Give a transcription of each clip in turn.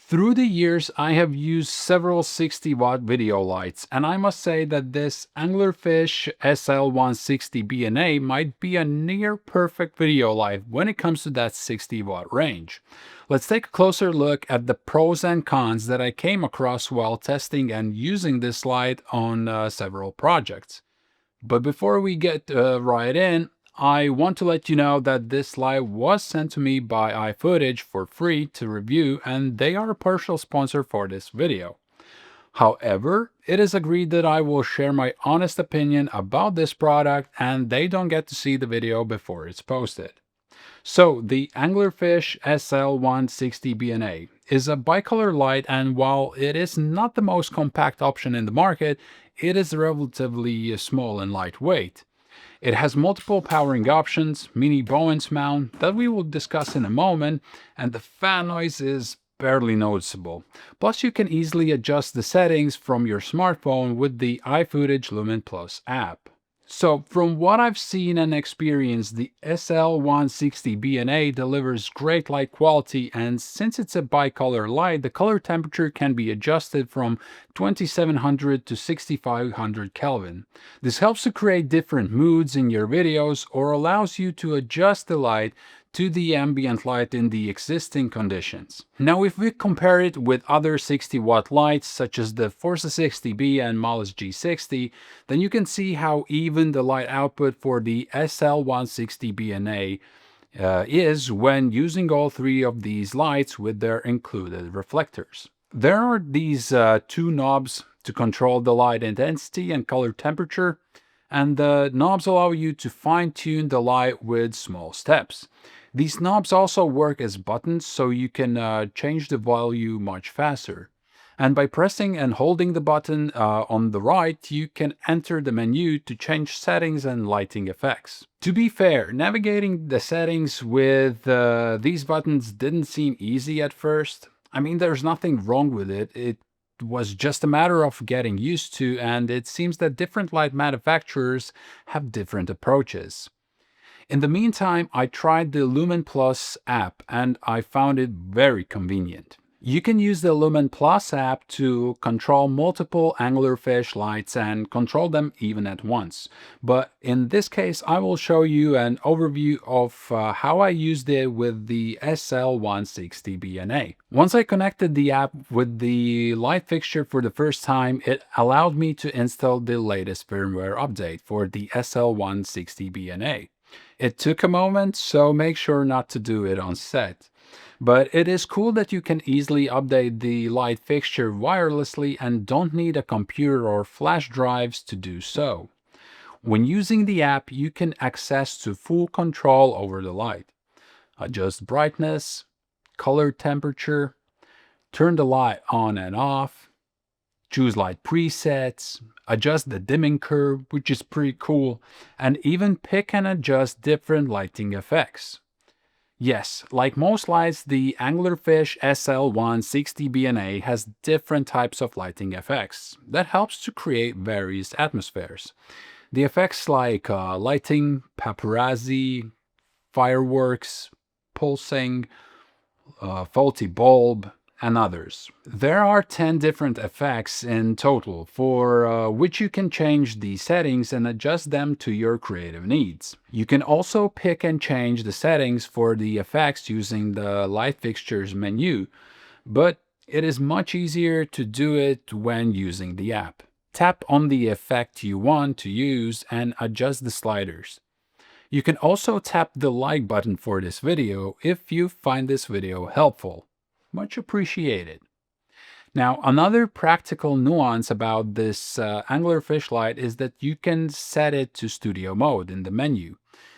Through the years, I have used several 60-watt video lights, and I must say that this Anglerfish SL1-60BNA might be a near perfect video light when it comes to that 60-watt range. Let's take a closer look at the pros and cons that I came across while testing and using this light on several projects. But before we get right in, I want to let you know that this light was sent to me by iFootage for free to review, and they are a partial sponsor for this video. However, it is agreed that I will share my honest opinion about this product, and they don't get to see the video before it's posted. So, the Anglerfish SL1-60BNA is a bicolor light, and while it is not the most compact option in the market, it is relatively small and lightweight. It has multiple powering options, mini Bowens mount that we will discuss in a moment, and the fan noise is barely noticeable. Plus, you can easily adjust the settings from your smartphone with the iFootage Lumen Plus app. So, from what I've seen and experienced, the SL1-60BNA delivers great light quality, and since it's a bicolor light, the color temperature can be adjusted from 2700 to 6500 Kelvin. This helps to create different moods in your videos or allows you to adjust the light to the ambient light in the existing conditions. Now, if we compare it with other 60-watt lights such as the Forza 60B and Malus G60, then you can see how even the light output for the SL1-60BNA is when using all three of these lights with their included reflectors. There are these two knobs to control the light intensity and color temperature, and the knobs allow you to fine-tune the light with small steps. These knobs also work as buttons, so you can change the value much faster. And by pressing and holding the button on the right, you can enter the menu to change settings and lighting effects. To be fair, navigating the settings with these buttons didn't seem easy at first. I mean, there's nothing wrong with it. It was just a matter of getting used to, and it seems that different light manufacturers have different approaches. In the meantime, I tried the Lumen Plus app and I found it very convenient. You can use the Lumen Plus app to control multiple anglerfish lights and control them even at once. But in this case, I will show you an overview of how I used it with the SL1-60BNA. Once I connected the app with the light fixture for the first time, it allowed me to install the latest firmware update for the SL1-60BNA. It took a moment, so make sure not to do it on set. But it is cool that you can easily update the light fixture wirelessly and don't need a computer or flash drives to do so. When using the app, you can access to full control over the light. Adjust brightness, color temperature, turn the light on and off, choose light presets, adjust the dimming curve, which is pretty cool, and even pick and adjust different lighting effects. Yes, like most lights, the Anglerfish SL1-60BNA has different types of lighting effects that helps to create various atmospheres. The effects like lighting, paparazzi, fireworks, pulsing, faulty bulb, and others. There are 10 different effects in total, for which you can change the settings and adjust them to your creative needs. You can also pick and change the settings for the effects using the light fixtures menu, but it is much easier to do it when using the app. Tap on the effect you want to use and adjust the sliders. You can also tap the like button for this video if you find this video helpful. Much appreciated. Now, another practical nuance about this anglerfish light is that you can set it to studio mode in the menu.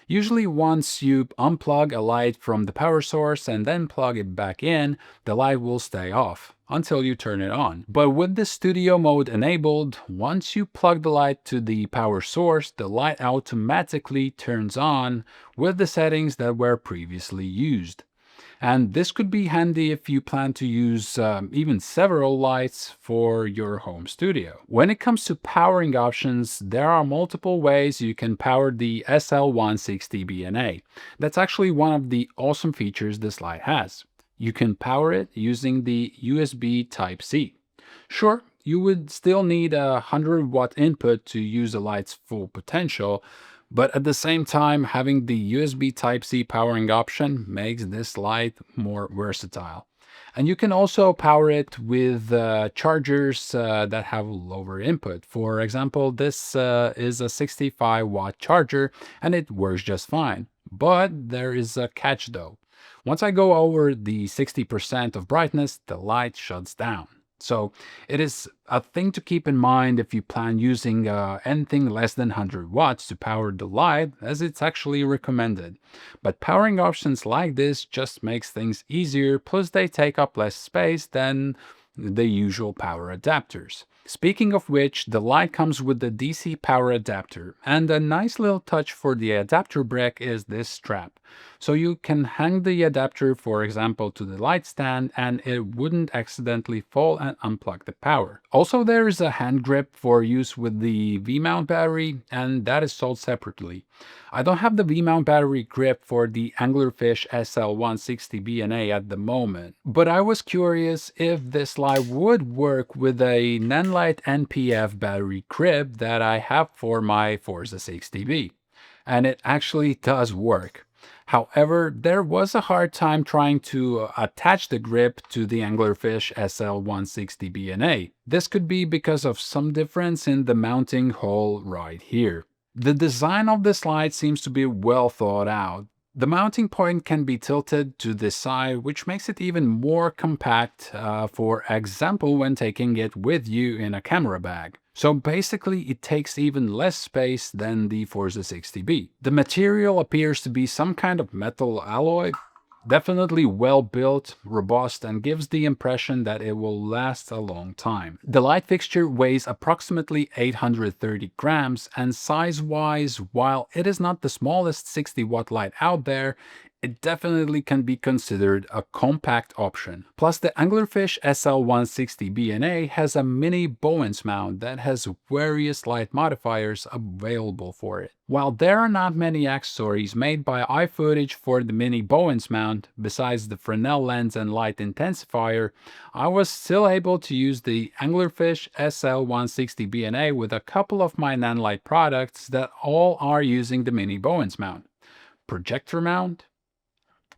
Usually once you unplug a light from the power source and then plug it back in, the light will stay off until you turn it on. But with the studio mode enabled, once you plug the light to the power source, the light automatically turns on with the settings that were previously used. And this could be handy if you plan to use even several lights for your home studio. When it comes to powering options, there are multiple ways you can power the SL1-60BNA. That's actually one of the awesome features this light has. You can power it using the USB Type-C. Sure, you would still need a 100-watt input to use the light's full potential, but at the same time, having the USB Type-C powering option makes this light more versatile. And you can also power it with chargers that have lower input. For example, this is a 65-watt charger and it works just fine. But there is a catch though. Once I go over the 60% of brightness, the light shuts down. So it is a thing to keep in mind if you plan using anything less than 100 watts to power the light, as it's actually recommended. But powering options like this just makes things easier, plus they take up less space than the usual power adapters. Speaking of which, the light comes with the DC power adapter, and a nice little touch for the adapter brick is this strap. So you can hang the adapter, for example, to the light stand and it wouldn't accidentally fall and unplug the power. Also, there is a hand grip for use with the V-mount battery, and that is sold separately. I don't have the V-mount battery grip for the Anglerfish SL1-60BNA at the moment, but I was curious if this light would work with a Nanlite NPF battery grip that I have for my Forza 60B. And it actually does work. However, there was a hard time trying to attach the grip to the Anglerfish SL1-60BNA. This could be because of some difference in the mounting hole right here. The design of this light seems to be well thought out. The mounting point can be tilted to the side, which makes it even more compact, for example, when taking it with you in a camera bag. So basically, it takes even less space than the Forza 60B. The material appears to be some kind of metal alloy. Definitely well built, robust, and gives the impression that it will last a long time. The light fixture weighs approximately 830 grams, and size-wise, while it is not the smallest 60-watt light out there, it definitely can be considered a compact option. Plus, the Anglerfish SL1-60BNA has a mini Bowens mount that has various light modifiers available for it. While there are not many accessories made by iFootage for the mini Bowens mount, besides the Fresnel lens and light intensifier, I was still able to use the Anglerfish SL1-60BNA with a couple of my Nanlite products that all are using the mini Bowens mount. Projector mount,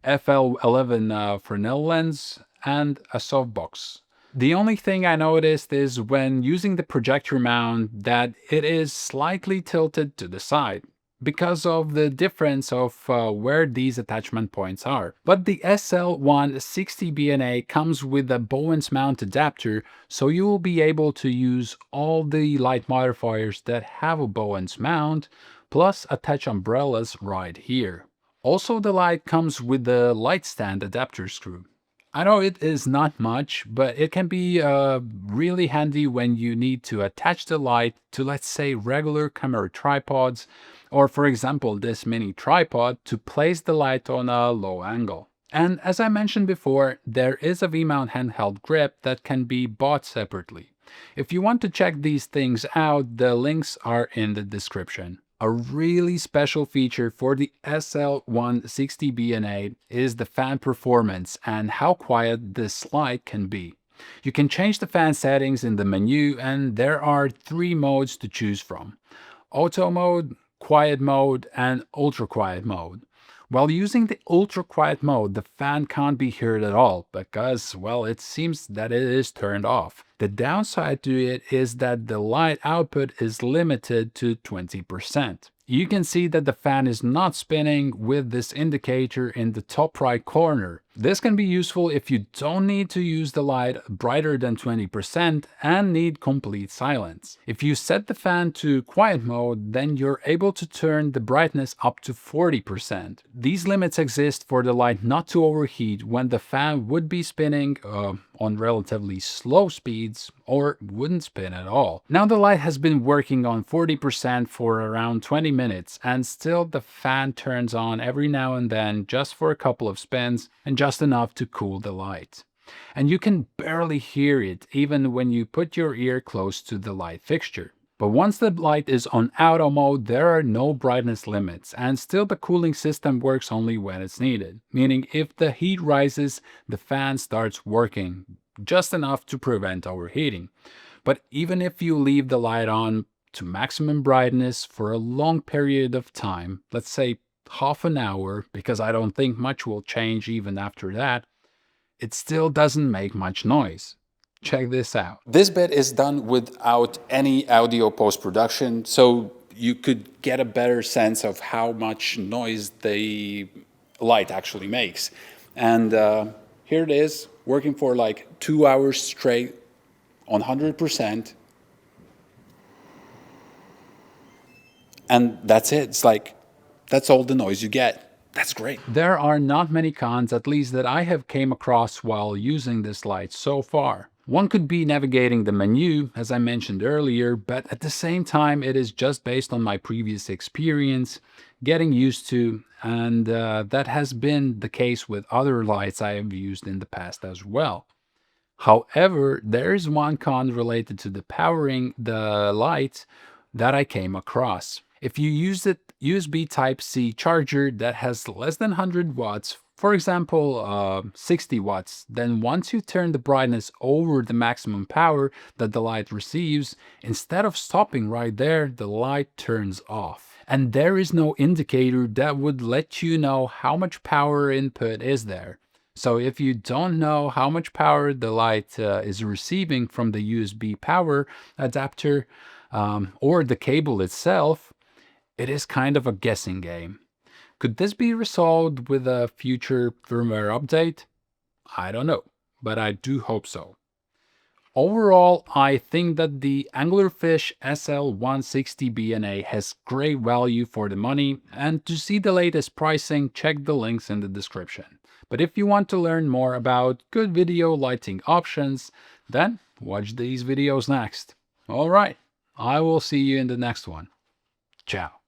FL11 Fresnel lens, and a softbox. The only thing I noticed is when using the projector mount that it is slightly tilted to the side because of the difference of where these attachment points are. But the SL1-60BNA comes with a Bowens mount adapter, so you will be able to use all the light modifiers that have a Bowens mount, plus attach umbrellas right here. Also, the light comes with the light stand adapter screw. I know it is not much, but it can be really handy when you need to attach the light to, let's say, regular camera tripods, or for example, this mini tripod to place the light on a low angle. And as I mentioned before, there is a V-mount handheld grip that can be bought separately. If you want to check these things out, the links are in the description. A really special feature for the SL1-60BNA is the fan performance and how quiet this light can be. You can change the fan settings in the menu, and there are 3 modes to choose from: auto mode, quiet mode, and ultra quiet mode. While using the ultra quiet mode, the fan can't be heard at all because, well, it seems that it is turned off. The downside to it is that the light output is limited to 20%. You can see that the fan is not spinning with this indicator in the top right corner. This can be useful if you don't need to use the light brighter than 20% and need complete silence. If you set the fan to quiet mode, then you're able to turn the brightness up to 40%. These limits exist for the light not to overheat when the fan would be spinning on relatively slow speeds or wouldn't spin at all. Now the light has been working on 40% for around 20 minutes, and still the fan turns on every now and then just for a couple of spins and just enough to cool the light. And you can barely hear it even when you put your ear close to the light fixture. But once the light is on auto mode, there are no brightness limits, and still the cooling system works only when it's needed. Meaning if the heat rises, the fan starts working, just enough to prevent overheating. But even if you leave the light on to maximum brightness for a long period of time, let's say half an hour, because I don't think much will change even after that, it still doesn't make much noise. Check this out. This bit is done without any audio post-production, so you could get a better sense of how much noise the light actually makes. And here it is, working for like 2 hours straight on 100%. And that's it. It's like, that's all the noise you get. That's great. There are not many cons, at least that I have came across while using this light so far. One could be navigating the menu, as I mentioned earlier, but at the same time it is just based on my previous experience, getting used to, and that has been the case with other lights I have used in the past as well. However, there is one con related to the powering the light that I came across. If you use a USB Type-C charger that has less than 100 watts, for example 60 watts, then once you turn the brightness over the maximum power that the light receives, instead of stopping right there, the light turns off. And there is no indicator that would let you know how much power input is there. So if you don't know how much power the light is receiving from the USB power adapter or the cable itself, it is kind of a guessing game. Could this be resolved with a future firmware update? I don't know, but I do hope so. Overall, I think that the Anglerfish SL1-60BNA has great value for the money, and to see the latest pricing, check the links in the description. But if you want to learn more about good video lighting options, then watch these videos next. Alright, I will see you in the next one. Ciao.